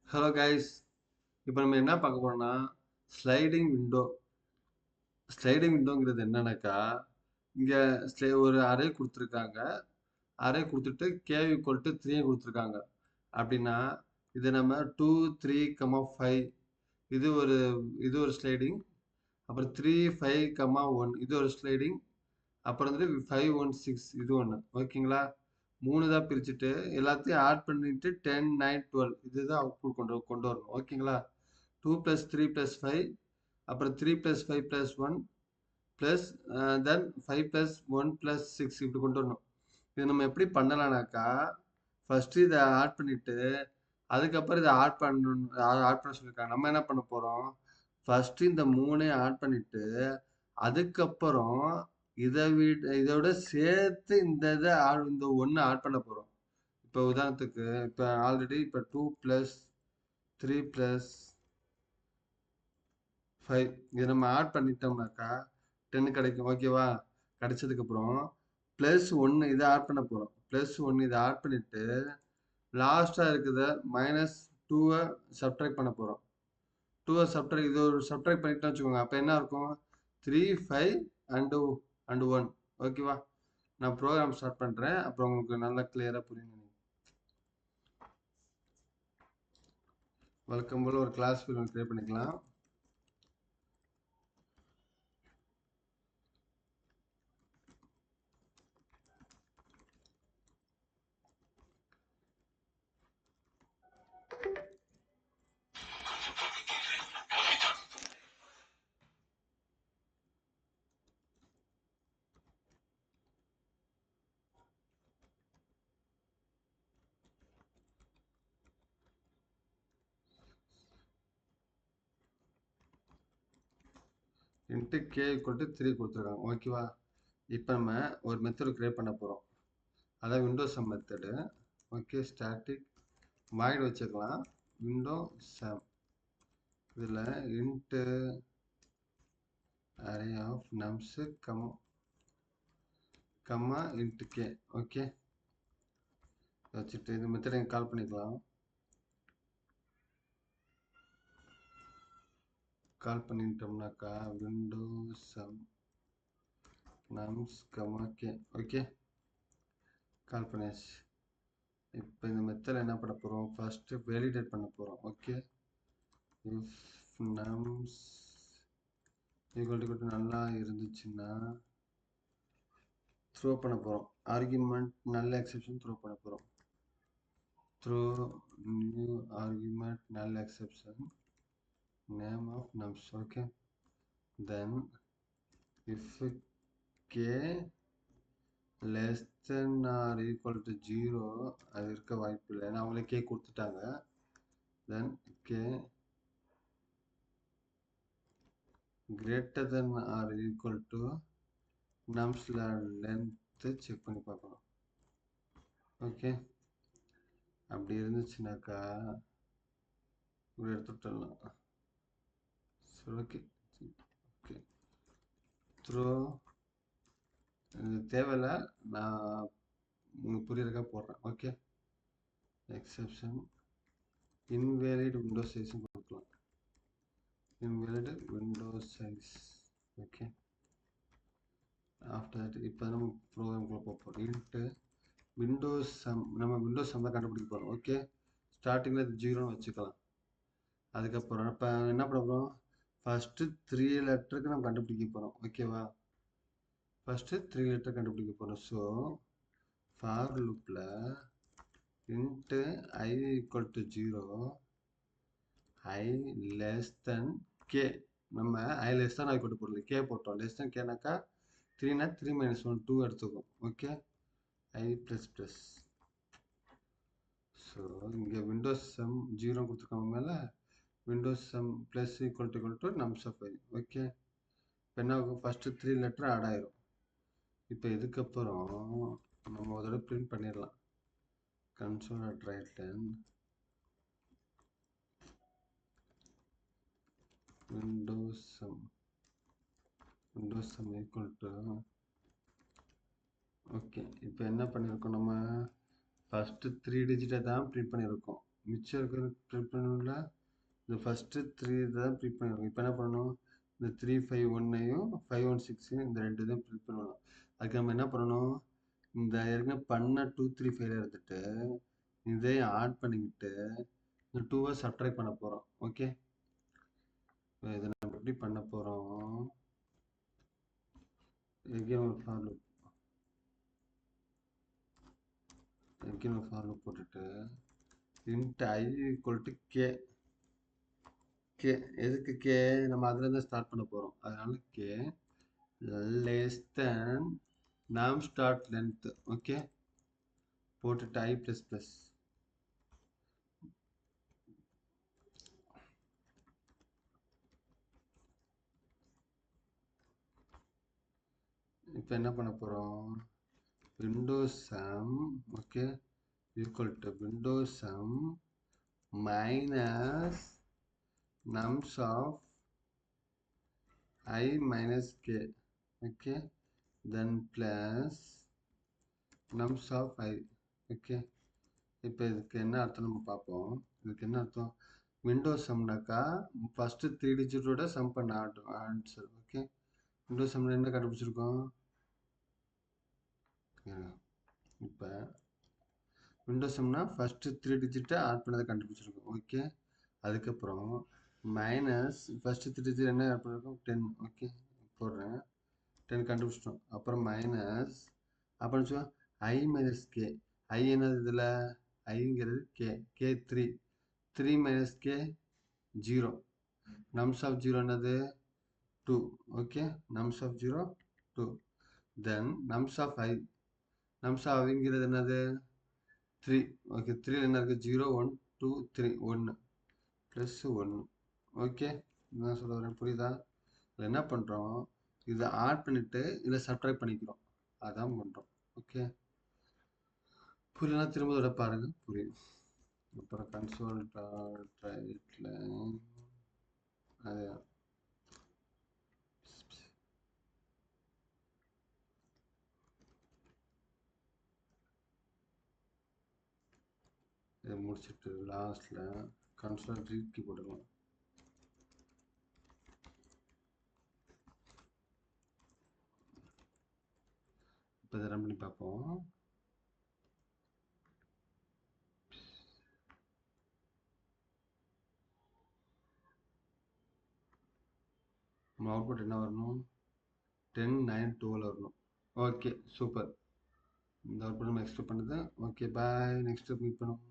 Hello guys, இப்போ நம்ம என்ன பார்க்க போறோம்னா ஸ்லைடிங் விண்டோ. ஸ்லைடிங் விண்டோங்கிறது என்னன்னாக்கா, இங்கே ஒரு அரே கொடுத்துருக்காங்க. அரே கொடுத்துட்டு கே ஈக்குவல் டு 3 கொடுத்துருக்காங்க. அப்படின்னா இது நம்ம 2 3 5 இது ஒரு இது ஒரு ஸ்லைடிங். அப்புறம் 3 5 1 இது ஒரு ஸ்லைடிங். அப்புறம் வந்துட்டு 5 1 6 இது ஒன்று. ஓகேங்களா? 3 தான் பிரிச்சுட்டு எல்லாத்தையும் ஆட் பண்ணிட்டு 10 9 12 இதுதான் அவுட்புட் கொண்டு வரணும். ஓகேங்களா? 2 + 3 + 5 அப்புறம் 3 + 5 + 1 ப்ளஸ் தென் 5 + 1 + 6 இப்படி கொண்டு வரணும். இது நம்ம எப்படி பண்ணலாம்னாக்கா, ஃபர்ஸ்ட் இதை ஆட் பண்ணிட்டு அதுக்கப்புறம் இதை ஆட் பண்ண சொல்லியிருக்காங்க. நம்ம என்ன பண்ண போறோம், ஃபர்ஸ்ட் இந்த 3ஐயும் ஆட் பண்ணிட்டு அதுக்கப்புறம் இதோட சேர்த்து இந்த 1 ஆட் பண்ண போறோம். இப்போ உதாரணத்துக்கு இப்போ ஆல்ரெடி இப்போ 2 + 3 + 5 இதை நம்ம ஆட் பண்ணிட்டோம்னாக்கா 10 கிடைக்கும். ஓகேவா? கிடைச்சதுக்கப்புறம் +1 இதை ஆட் பண்ண போகிறோம். +1 இதை ஆட் பண்ணிட்டு லாஸ்ட்டாக இருக்குத -2 சப்ட்ராக்ட் பண்ண போகிறோம். 2 சப்ட்ராக்ட் இது ஒரு சப்ட்ராக்ட் பண்ணிட்டோம் வச்சுக்கோங்க. அப்போ என்ன இருக்கும், 3 5 அண்ட் 1. ஓகேவா? நான் ப்ரோக்ராம் ஸ்டார்ட் பண்ணுறேன். அப்புறம் உங்களுக்கு நல்லா கிளியராக புரியும். வழக்கம் போல் ஒரு கிளாஸ் ஃபீல் ஒன்று கிரியேட் பண்ணிக்கலாம். இன்ட்டு k = 3 கொடுத்துருக்காங்க. ஓகேவா? இப்போ நம்ம ஒரு மெத்தட் கிரியேட் பண்ண போகிறோம். அதான் windows sum method. Okay, static void வச்சுக்கலாம். விண்டோ சம் இதில் int array of nums comma int k. Okay, வச்சுட்டு இந்த மெத்தடை கால் பண்ணிக்கலாம். கால் பண்ணிட்டோம்னாக்கா windows sum nums comma k. Okay, call பண்ணியாச்சு. இப்போ இந்த மெத்தட் என்ன பண்ண போகிறோம், ஃபர்ஸ்ட்டு வேலிடேட் பண்ண போகிறோம். ஓகே, இஃப் நம்ஸ் ஈக்குவல் நல்லா இருந்துச்சுன்னா த்ரோ பண்ண போகிறோம். ஆர்குமெண்ட் நல்ல எக்ஸெப்ஷன் த்ரோ பண்ண போகிறோம். த்ரோ நியூ ஆர்குமெண்ட் நல்ல exception name of nums. Okay, then if k less than or equal to 0 அது இருக்க வாய்ப்பு இல்லை, ஏன்னா அவங்களே கே கொடுத்துட்டாங்க. Then K greater than or equal to nums length check பண்ணி பார்க்கணும். ஓகே, அப்படி இருந்துச்சுனாக்கா இப்படி எடுத்துட்டலாம். ஓகே ஓகே, த்ரோ இது தேவையில்லை, நான் உங்களுக்கு புரியுறக்கா போடுறேன். ஓகே, எக்ஸெப்ஷன் இன்வேலிட் விண்டோ சைஸும் கொடுக்கலாம். Invalid window size. Okay, after that இப்போ நம்ம ப்ரோக்ராம்குள்ளே போகிறோம். இன்ட்டு விண்டோஸ் சம், நம்ம விண்டோஸ் சம் தான் கண்டுபிடிக்க போகிறோம். ஓகே, ஸ்டார்டிங்கில் இது 0ன்னு வச்சுக்கலாம். அதுக்கப்புறம் இப்போ என்ன பண்ண போகிறோம், ஃபஸ்ட்டு 3 லெட்டருக்கு நம்ம கண்டுபிடிக்க போகிறோம். ஓகேவா? ஃபஸ்ட்டு 3 லெட்டர் கண்டுபிடிக்க போகிறோம். ஸோ ஃபார் லூப்பில் into I = 0 I less than k. நம்ம I less than or equal to போடல, k போட்டோம். லெஸ் than kனாக்கா 3னா 3 - 1 2 எடுத்துக்கும். Okay, I plus plus. So இங்கே விண்டோஸ் சம் 0 கொடுத்துருக்காங்க. மேலே windows sum plus equal to nums of I. Okay, இப்போ என்ன ஆகும், ஃபஸ்ட்டு 3 லெட்டர் ஆட் ஆயிரும். இப்போ இதுக்கப்புறம் நம்ம ஒரு தடவை பிரிண்ட் பண்ணிடலாம். console.write windows sum equal to. Okay, இப்போ என்ன பண்ணியிருக்கோம், நம்ம ஃபஸ்ட்டு 3 டிஜிட்டை தான் பிரிண்ட் பண்ணியிருக்கோம். மிச்சம் இருக்கிறது ப்ரிண்ட் பண்ணணும்ல. இந்த ஃபஸ்ட்டு 3 தான் ப்ரிண்ட் பண்ணிருக்கோம். இப்போ என்ன பண்ணணும், இந்த 351ஐயும் 516 இந்த 2 இதையும் ப்ரிண்ட் பண்ணணும். அதுக்கு நம்ம என்ன பண்ணணும், இந்த ஏற்கனவே பண்ண 235 எடுத்துட்டு இதையும் ஆட் பண்ணிக்கிட்டு இந்த 2வை சப்ட்ராக்ட் பண்ண போகிறோம். ஓகே, இதை நம்ம எப்படி பண்ண போகிறோம், எங்கேயும் ஒரு ஃபார் லூப் போட்டுட்டு int I equal to k. K எதுக்கு கே, நம்ம அதுலேருந்து ஸ்டார்ட் பண்ண போகிறோம். அதனால k less than num start length. Okay, போட்டுட்டு I ++. இப்போ என்ன பண்ண போகிறோம், windows sum okay equal to windows sum minus nums of I minus k. Okay, then plus nums of I. Okay, இப்போ இதுக்கு என்ன அர்த்தம் நம்ம பார்ப்போம். இதுக்கு என்ன அர்த்தம், விண்டோஸ் சம்னாக்கா ஃபஸ்ட்டு 3 டிஜிட்டோட சம் பண்ண ஆன்சர். ஓகே, விண்டோஸ் சம்மில் என்ன கண்டுபிடிச்சிருக்கோம், இப்போ விண்டோஸ் சம்னா ஃபஸ்ட்டு 3 டிஜிட்டை ஆட் பண்ணதை கண்டுபிடிச்சிருக்கோம். ஓகே, அதுக்கப்புறம் மைனஸ் ஃபஸ்ட்டு 3 டிஜிட் என்ன ஆட் பண்ணிருக்கோம் 10. ஓகே, போடுறேன் 10 கண்டுபிடிச்சிட்டோம். அப்புறம் மைனஸ் அப்புறம் சொல்லுவோம் ஐ மைனஸ் கே. ஐ என்னது இதில், ஐங்கிறது K, K 3, 3 minus K 0. Nums of 0 என்னது 2. Okay, nums of 0 2. Then nums of I, nums of ஐங்கிறது என்னது 3. ஓகே, 3 என்ன இருக்குது 0 1 2 3 1 ப்ளஸ் 1. ஓகே, என்ன சொல்ல வரேன் புரியுதா, இதில் என்ன பண்ணுறோம், இதை ஆட் பண்ணிவிட்டு இதில் சப்ட்ராக்ட் பண்ணிக்கிறோம், அதான் பண்ணுறோம். ஓகே, புரியலன்னா திரும்ப இதோட பாருங்கள் புரியும். அப்புறம் கன்சோல் ரைட்டில் அது இதை முடிச்சுட்டு லாஸ்ட்டில் கன்சோல் ரீட் கீ போட்டுக்கலாம். இப்போ இதை ரன் பண்ணி பார்ப்போம். நம்ம அவுட்புட் என்ன வரணும் 10 9 12 வரணும். ஓகே சூப்பர், இந்த அவுட்புட் நம்ம எக்ஸ்பெக்ட் பண்ணுது. ஓகே பாய், நெக்ஸ்ட் மீட் பண்ணுவோம்.